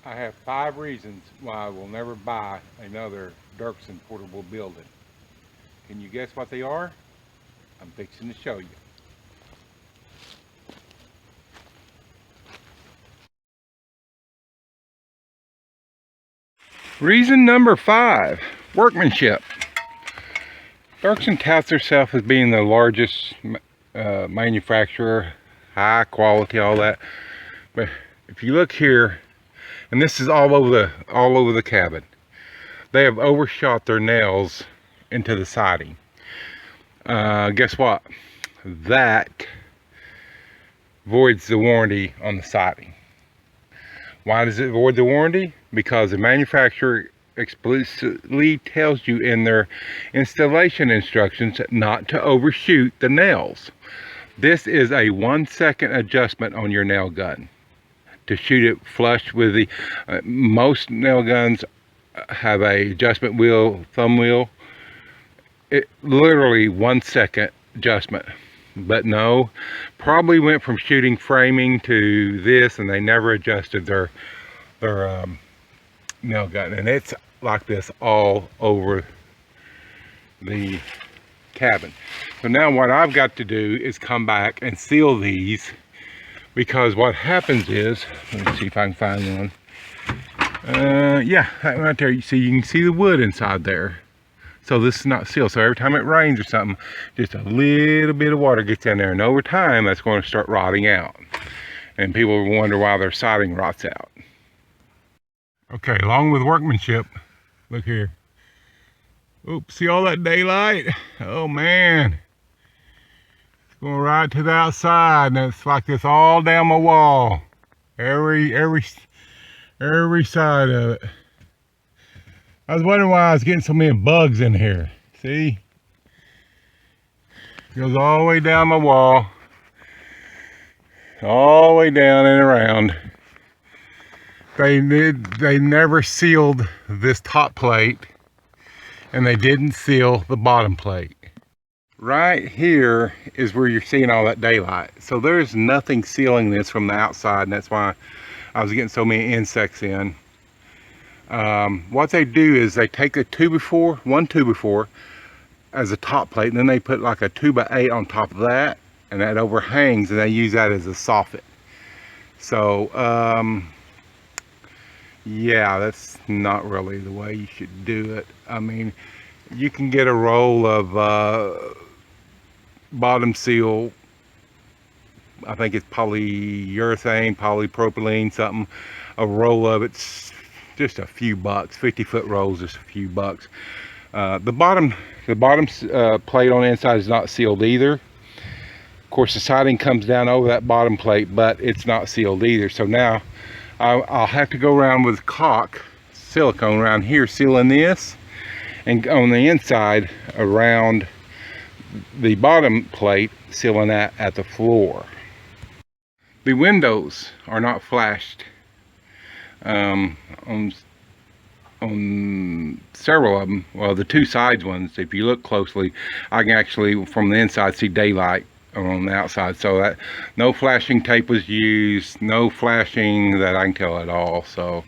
I have 5 reasons why I will never buy another Derksen portable building. Can you guess what they are? I'm fixing to show you. Reason number 5, workmanship. Derksen touts herself as being the largest manufacturer, high quality, all that. But if you look here, and this is all over the cabin, they have overshot their nails into the siding. Guess what? That voids the warranty on the siding. Why does it void the warranty? Because the manufacturer explicitly tells you in their installation instructions not to overshoot the nails. This is a 1-second adjustment on your nail gun to shoot it flush with the most nail guns have a adjustment wheel, thumb wheel. It literally 1-second adjustment. But no, probably went from shooting framing to this, and they never adjusted their nail gun, and it's like this all over the cabin. So now what I've got to do is come back and seal these, because what happens is, let me see if I can find one. Yeah, right there. You can see the wood inside there. So this is not sealed. So every time it rains or something, just a little bit of water gets in there, and over time that's going to start rotting out. And people wonder why their siding rots out. Okay, along with workmanship, look here. Oops, see all that daylight? Oh man. It's going right to the outside, and it's like this all down my wall. Every side of it. I was wondering why I was getting so many bugs in here. See? It goes all the way down my wall. All the way down and around. They never sealed this top plate, and they didn't seal the bottom plate. Right here is where you're seeing all that daylight. So there's nothing sealing this from the outside, and that's why I was getting so many insects in. What they do is they take a 2x4 as a top plate, and then they put like a 2x8 on top of that, and that overhangs, and they use that as a soffit. So yeah, that's not really the way you should do it. I mean, you can get a roll of bottom seal. I think it's polyurethane, polypropylene, something. A roll of it's just a few bucks. 50-foot rolls, just a few bucks. The bottom plate on the inside is not sealed either. Of course, the siding comes down over that bottom plate, but it's not sealed either. So now I'll have to go around with caulk, silicone around here, sealing this, and on the inside around the bottom plate, sealing that at the floor. The windows are not flashed. On several of them, well, the two sides ones, if you look closely, I can actually from the inside see daylight on the outside. So that no flashing tape was used, no flashing that I can tell at all. So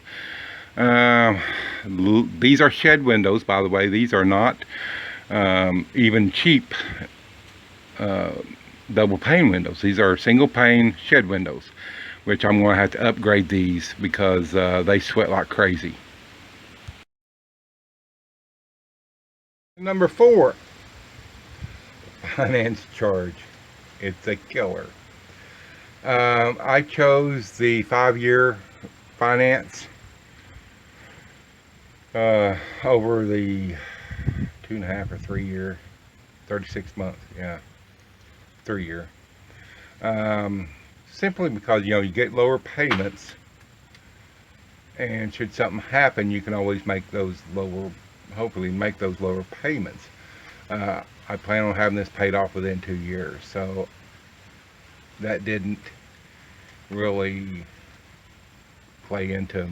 these are shed windows, by the way. These are not even cheap double pane windows. These are single pane shed windows, which I'm going to have to upgrade these because they sweat like crazy. Number 4, finance charge. It's a killer. I chose the 5-year finance over the 2.5 or 3-year, 36 months, yeah, 3-year. Simply because, you know, you get lower payments, and should something happen, you can always make those lower, hopefully make those lower payments. I plan on having this paid off within 2 years, so that didn't really play into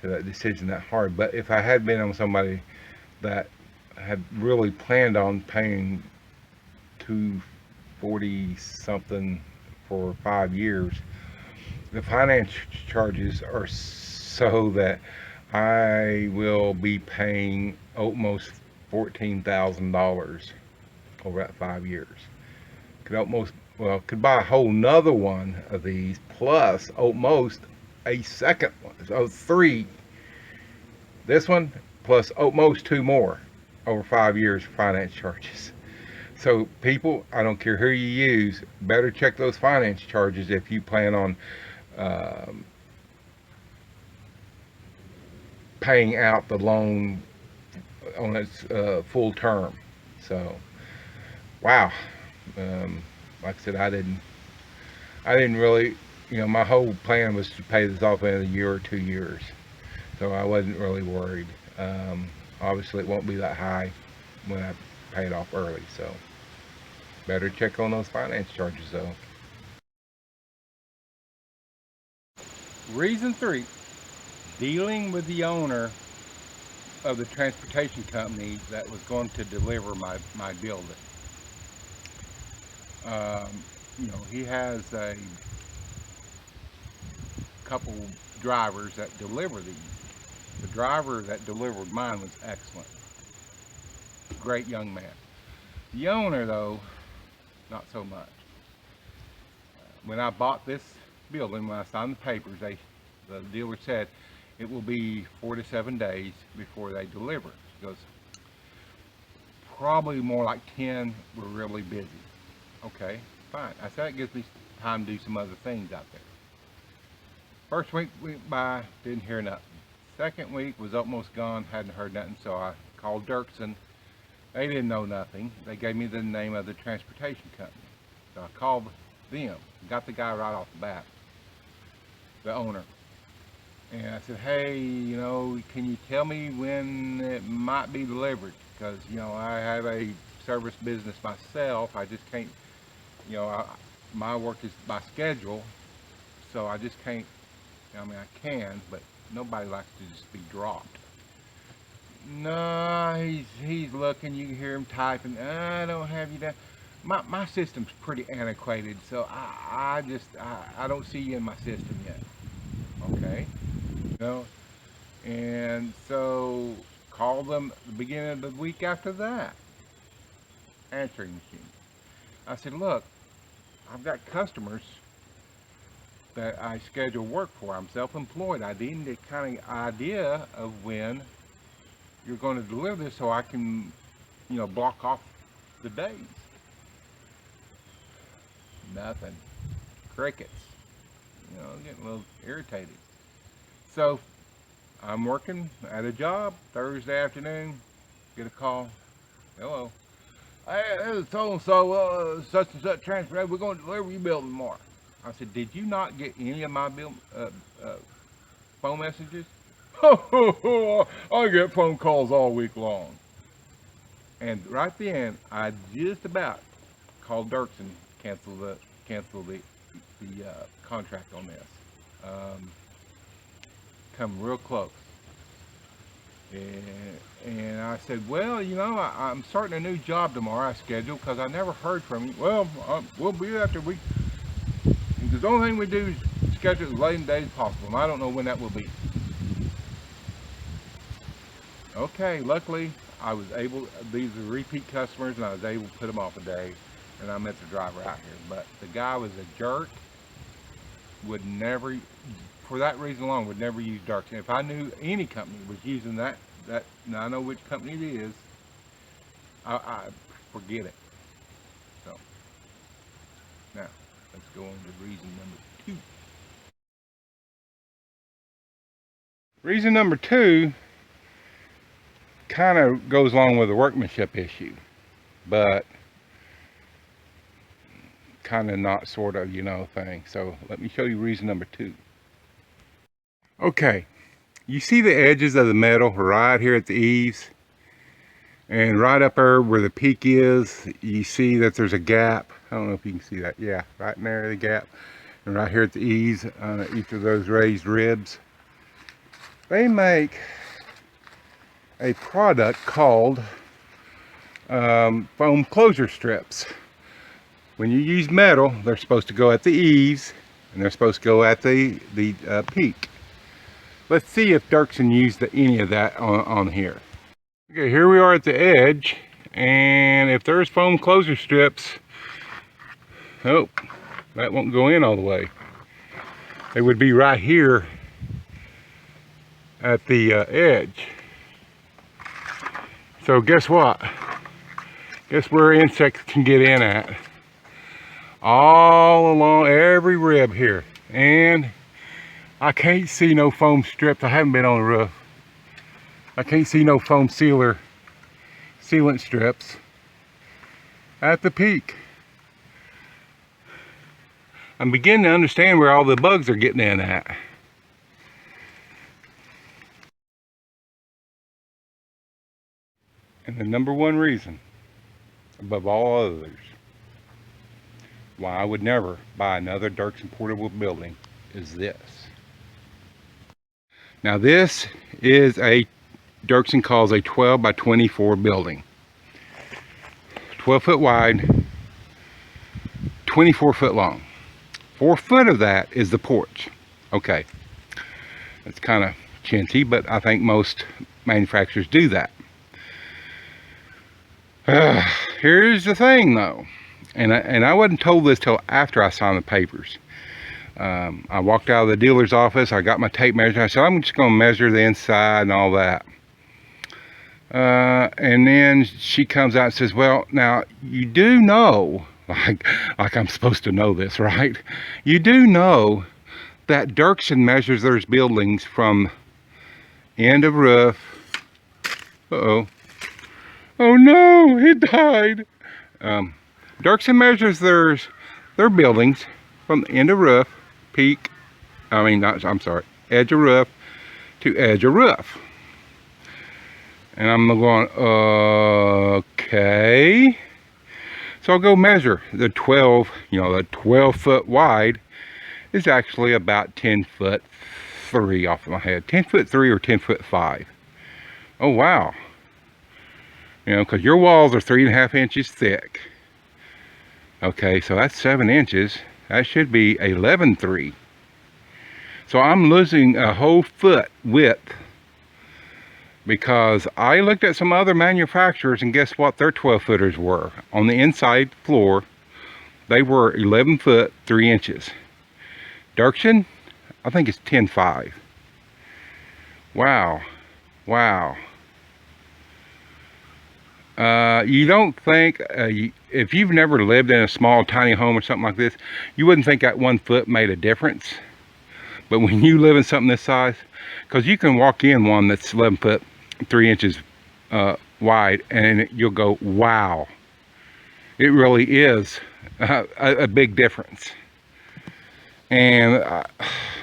that decision that hard. But if I had been on somebody that had really planned on paying $240 something for 5 years, the finance charges are so that I will be paying almost $14,000 over that 5 years. Could almost, well, could buy a whole nother one of these plus almost a second one. So three. This one plus almost two more over 5 years for finance charges. So people, I don't care who you use, better check those finance charges if you plan on paying out the loan on its full term. So, wow. Like I said, I didn't really, my whole plan was to pay this off in a year or 2 years. So I wasn't really worried. Obviously, it won't be that high when I pay it off early. So better check on those finance charges, though. Reason 3, dealing with the owner of the transportation company that was going to deliver my building. He has a couple drivers that deliver these. The driver that delivered mine was excellent. Great young man. The owner, though, not so much. When I bought this building, when I signed the papers, the dealer said it will be 4 to 7 days before they deliver. He goes, probably more like 10, we're really busy. Okay, fine. I said it gives me time to do some other things out there. First week went by, didn't hear nothing. Second week was almost gone, hadn't heard nothing, so I called Derksen. They didn't know nothing. They gave me the name of the transportation company. So I called them, got the guy right off the bat, the owner. And I said, hey, can you tell me when it might be delivered? Because, I have a service business myself. I just can't, my work is by schedule. So I just can't, I can, but nobody likes to just be dropped. No, he's looking, you can hear him typing, I don't have you down. My system's pretty antiquated, so I don't see you in my system yet. Okay. And so call them the beginning of the week after that. Answering machine. I said, look, I've got customers that I schedule work for. I'm self-employed. I need a kind of idea of when you're going to deliver this so I can, block off the days. Nothing. Crickets. I'm getting a little irritated. So I'm working at a job Thursday afternoon, get a call. Hello. Hey, this is so-and-so, such and such transfer. We're going to deliver your building tomorrow. I said, did you not get any of my phone messages? I get phone calls all week long. And right then, I just about called Derksen, cancel the contract on this. Come real close. And I said, well, I'm starting a new job tomorrow, I scheduled, because I never heard from you. Well, we'll be after we, because the only thing we do is schedule as late in the day as possible, and I don't know when that will be. Okay, luckily, I was able, these are repeat customers, and I was able to put them off a day, and I met the driver out here. But the guy was a jerk, would never, for that reason alone, would never use Derksen. If I knew any company was using that, now I know which company it is, I forget it. So, now, let's go on to reason number 2. Reason number 2 kind of goes along with the workmanship issue, but kind of not sort of, thing. So let me show you reason number 2. Okay, you see the edges of the metal right here at the eaves, and right up there where the peak is, you see that there's a gap. I don't know if you can see that. Yeah, right in there, the gap. And right here at the eaves, on each of those raised ribs, they make a product called foam closure strips. When you use metal, they're supposed to go at the eaves, and they're supposed to go at the peak. let's see if Derksen used any of that on here. Okay, here we are at the edge, and if there's foam closure strips, oh, that won't go in all the way. They would be right here at the edge. So guess what? Guess where insects can get in at? All along every rib here. And I can't see no foam strips. I haven't been on the roof. I can't see no foam sealant strips at the peak. I'm beginning to understand where all the bugs are getting in at. And the number one reason, above all others, why I would never buy another Derksen portable building is this. Now this is a Derksen calls a 12 by 24 building. 12 foot wide, 24 foot long. 4 foot of that is the porch. Okay, that's kind of chintzy, but I think most manufacturers do that. Here's the thing though, and I wasn't told this till after I signed the papers. I walked out of the dealer's office, I got my tape measure, I said I'm just going to measure the inside and all that. And then she comes out and says, well, now you do know, like I'm supposed to know this, right? You do know that Derksen measures their buildings from end of roof. Uh-oh. Oh no, it died. Derksen measures their buildings from the end of roof, peak, I'm sorry, edge of roof to edge of roof. And I'm going, okay. So I'll go measure the 12, the 12 foot wide is actually about 10 foot 3 off of my head. 10 foot 3 or 10 foot 5. Oh, wow. Because your walls are 3.5 inches thick. Okay, so that's 7 inches. That should be 11.3. So I'm losing a whole foot width because I looked at some other manufacturers and guess what their 12 footers were? On the inside floor, they were 11 foot 3 inches. Derksen, I think it's 10.5. Wow. Wow. You don't think, if you've never lived in a small tiny home or something like this, you wouldn't think that 1 foot made a difference. But when you live in something this size, because you can walk in one that's 11 foot 3 inches wide and you'll go, wow, it really is a big difference. And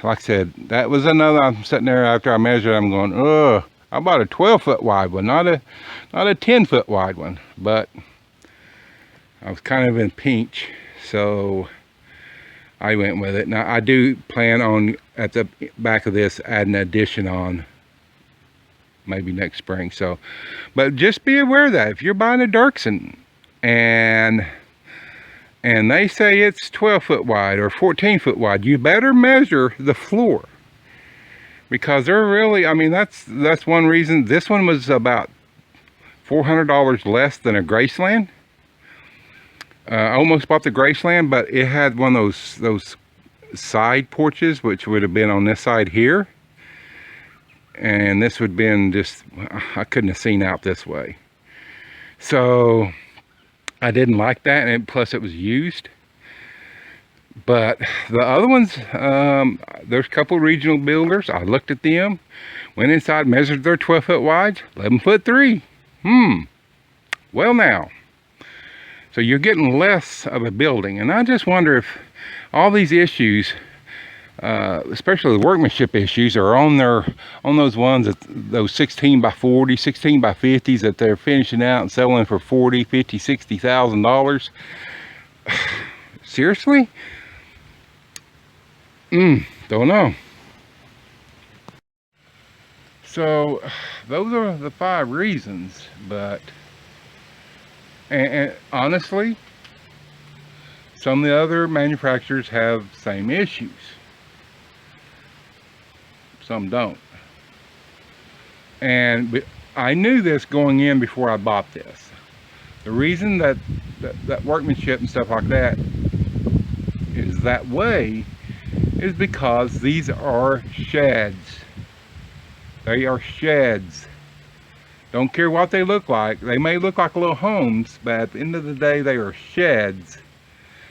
like I said, that was another, I'm sitting there after I measured, I'm going, oh, I bought a 12 foot wide one, not a 10 foot wide one, but I was kind of in pinch, so I went with it. Now I do plan on, at the back of this, adding an addition on maybe next spring. So, but just be aware that if you're buying a Derksen and they say it's 12 foot wide or 14 foot wide, you better measure the floor, because they're really, that's one reason. This one was about $400 less than a Graceland. I almost bought the Graceland, but it had one of those side porches, which would have been on this side here, and this would have been just, I couldn't have seen out this way. So I didn't like that, and plus it was used. But the other ones, there's a couple regional builders. I looked at them, went inside, measured their 12 foot wides, 11 foot 3. Well now, so you're getting less of a building. And I just wonder if all these issues, especially the workmanship issues, are on those ones, those 16 by 40, 16 by 50s that they're finishing out and selling for $40,000, $50,000, $60,000. Seriously? Don't know. So those are the 5 reasons, but and honestly, some of the other manufacturers have same issues. Some don't. And I knew this going in before I bought this. The reason that workmanship and stuff like that is that way is because these are sheds. They are sheds. Don't care what they look like. They may look like little homes, but at the end of the day, they are sheds.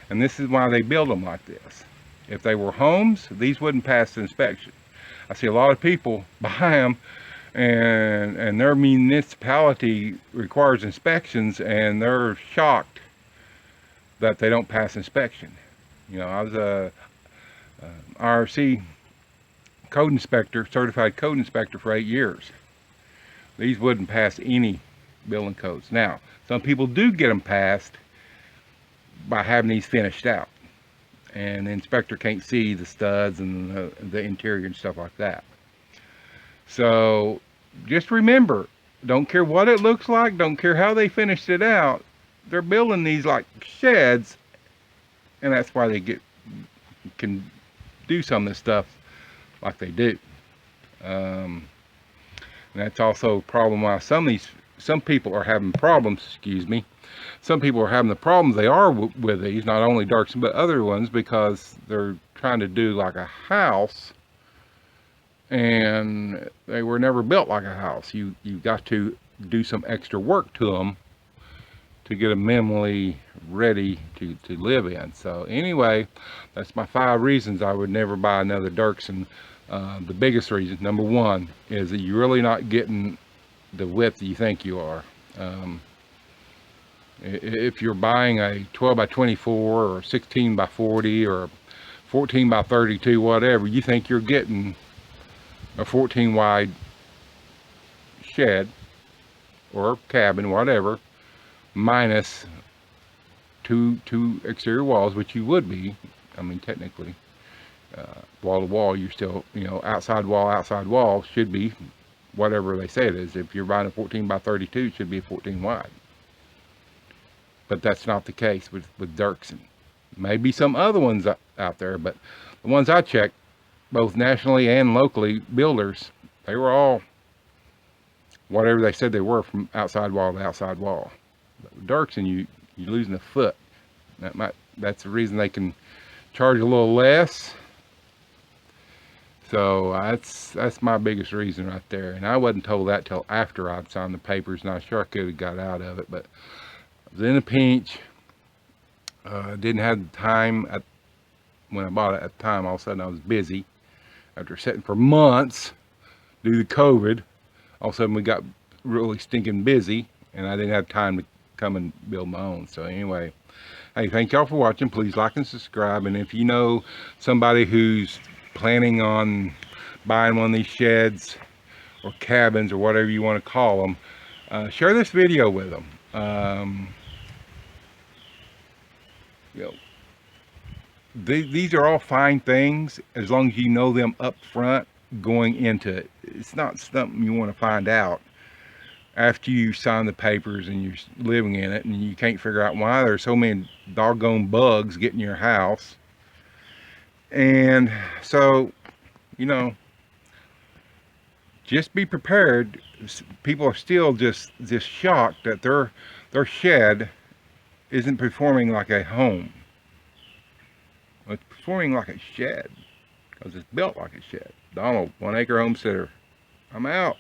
And this is why they build them like this. If they were homes, these wouldn't pass the inspection. I see a lot of people buy them, and their municipality requires inspections, and they're shocked that they don't pass inspection. You know, I was a IRC code inspector, certified code inspector for 8 years. These wouldn't pass any building codes. Now, some people do get them passed by having these finished out, and the inspector can't see the studs and the interior and stuff like that. So just remember, don't care what it looks like, don't care how they finished it out, they're building these like sheds, and that's why they can do some of this stuff like they do. And that's also a problem why some people are having problems, excuse me. Some people are having the problems they are with these, not only Derksen but other ones, because they're trying to do like a house, and they were never built like a house. You got to do some extra work to them to get them minimally ready to live in. So anyway, that's my 5 reasons I would never buy another Derksen. The biggest reason, number 1, is that you're really not getting the width you think you are. If you're buying a 12 by 24 or 16 by 40 or 14 by 32, whatever, you think you're getting a 14 wide shed or cabin, whatever, minus two exterior walls, which you would be. I mean, technically, wall to wall, you're still, you know, outside wall should be whatever they say it is. If you're buying a 14 by 32, it should be a 14 wide. But that's not the case with Derksen. Maybe some other ones out there, but the ones I checked, both nationally and locally, builders, they were all whatever they said they were, from outside wall to outside wall. But with Derksen, you're losing a foot. That's the reason they can charge a little less. So that's my biggest reason right there. And I wasn't told that till after I'd signed the papers, and I sure could have got out of it, but I was in a pinch. Didn't have the time when I bought it at the time. All of a sudden I was busy after sitting for months due to COVID. All of a sudden we got really stinking busy, and I didn't have time to come and build my own. So anyway, hey, thank y'all for watching. Please like and subscribe, and if you know somebody who's planning on buying one of these sheds or cabins or whatever you want to call them, share this video with them. You know, these are all fine things as long as you know them up front going into it. It's not something you want to find out after you sign the papers and you're living in it, and you can't figure out why there's so many doggone bugs getting your house. And so, you know, just be prepared. People are still just shocked that their shed isn't performing like a home. It's performing like a shed because it's built like a shed. Donald, 1 Acre Homesteader. I'm out.